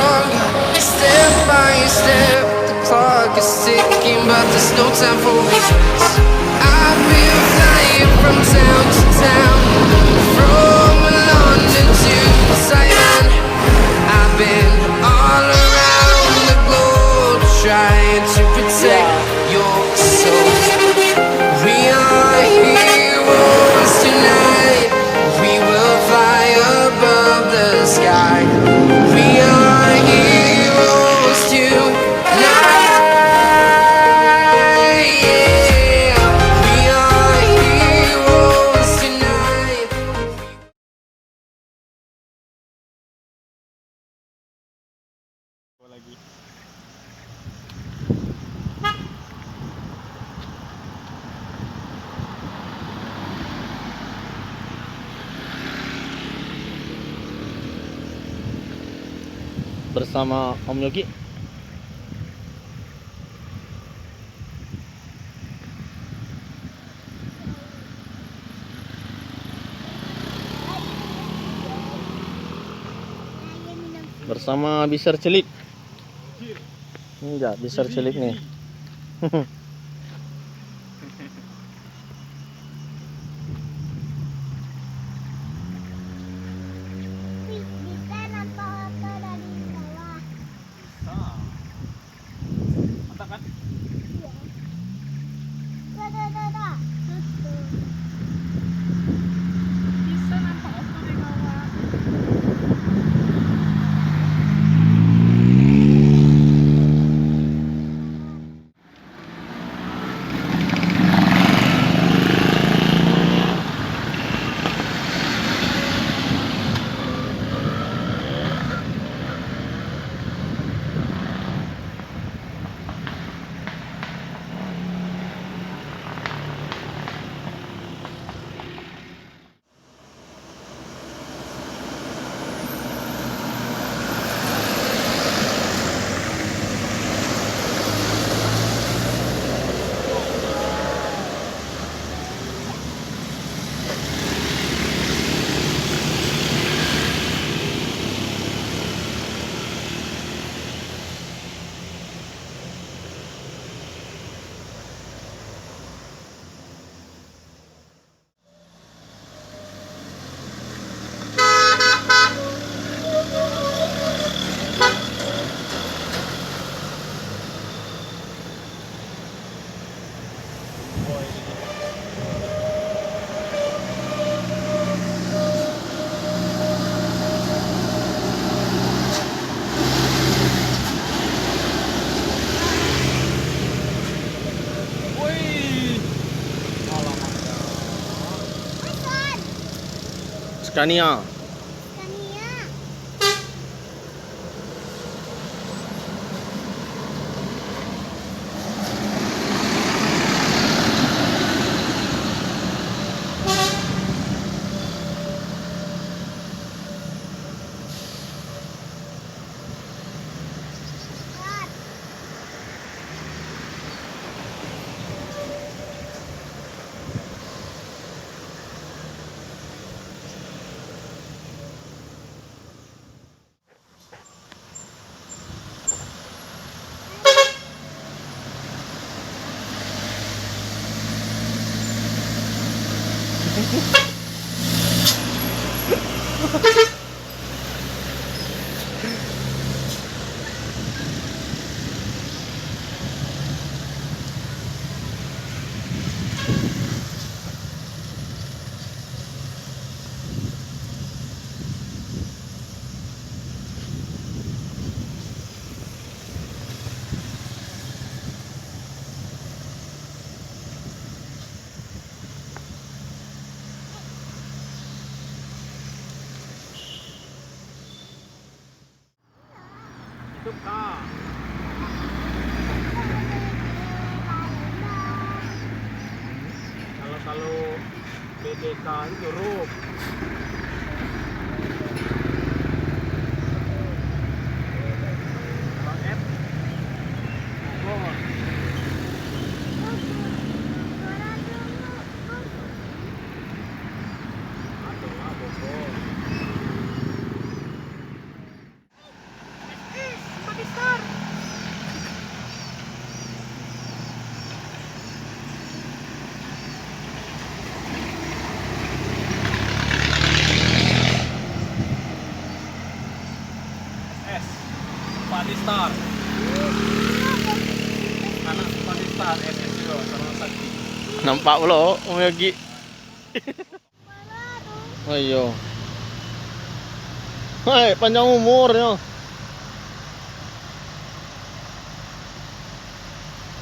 stronger. Step by step, the clock is ticking, but there's no time for regrets. I've been flying from town to town, from London to Taiwan. I've been all around the globe trying to protect your soul. We are heroes tonight. We will fly above the sky. We are heroes tonight. Yeah. We are heroes tonight. Lagi. Bersama Om Yogi. Bersama Bisar Celik. Enggak, Bisar Celik nih. Bisa nampak foto dari bawah. Mantap kan? Iya. Tuh. Bisa nampak foto dari bawah. Scania. Scania. Itu kah? Kalau BDK itu huruf. Kalau F Bogor. Adalah Bogor. Padi Star. Anak Padi Star SSC sama Sakti. Nampak pula Om Yogi. Mana tuh? Oh iya. Hai, panjang umurnya.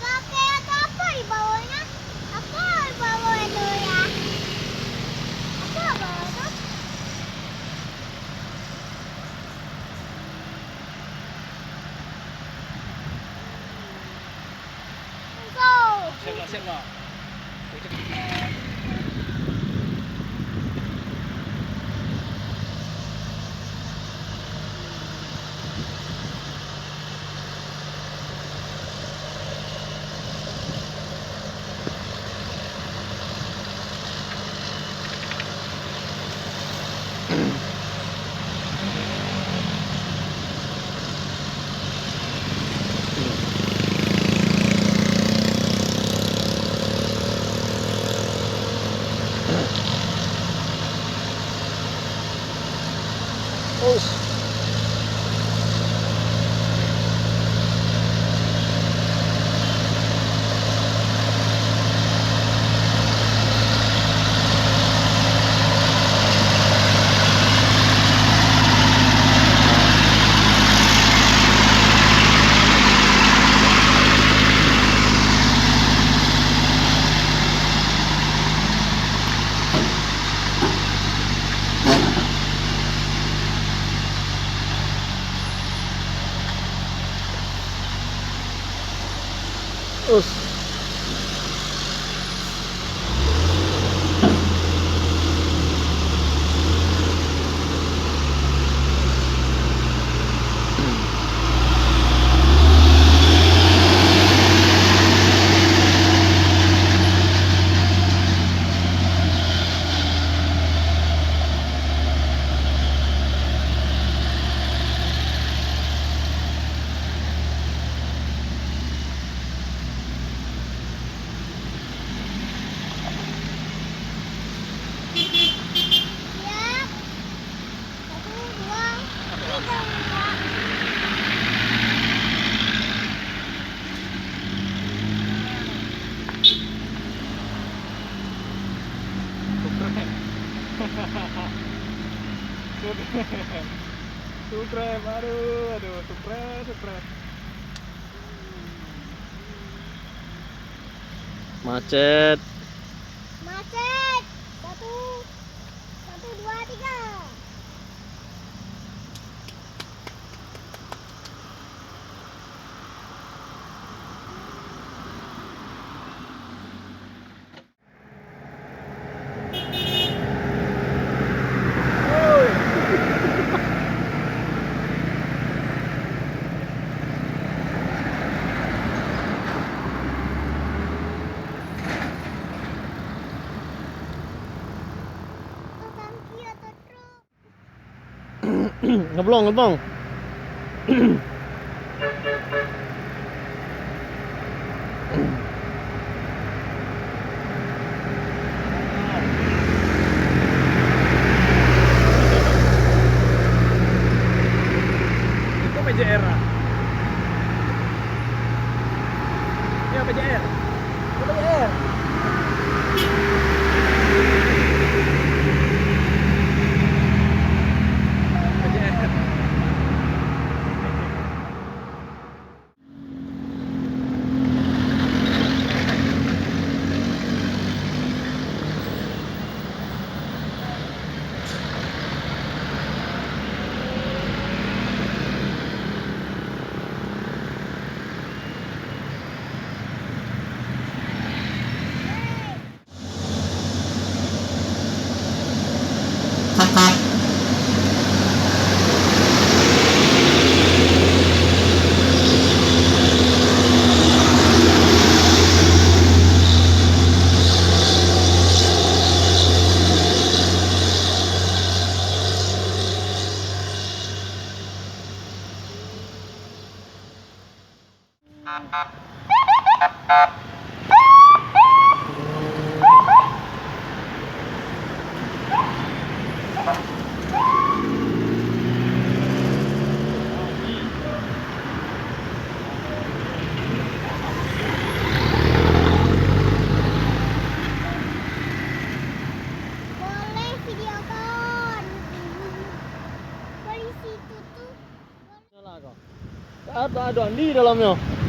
Pakai atau apa di bawahnya? Apa di bawah itu ya? Apa bawah itu? Tuh. Siap nggak? Us. Us. Siap. 1, 2, 3. Supreme, aduh, Supreme. Macet. Macet. 1, 2, 3. Atau tangki atau truk. Ngeblong, ngeblong. Itu PJR. Ya PJR. Itu PJR. PJR. Ada Andi di dalamnya.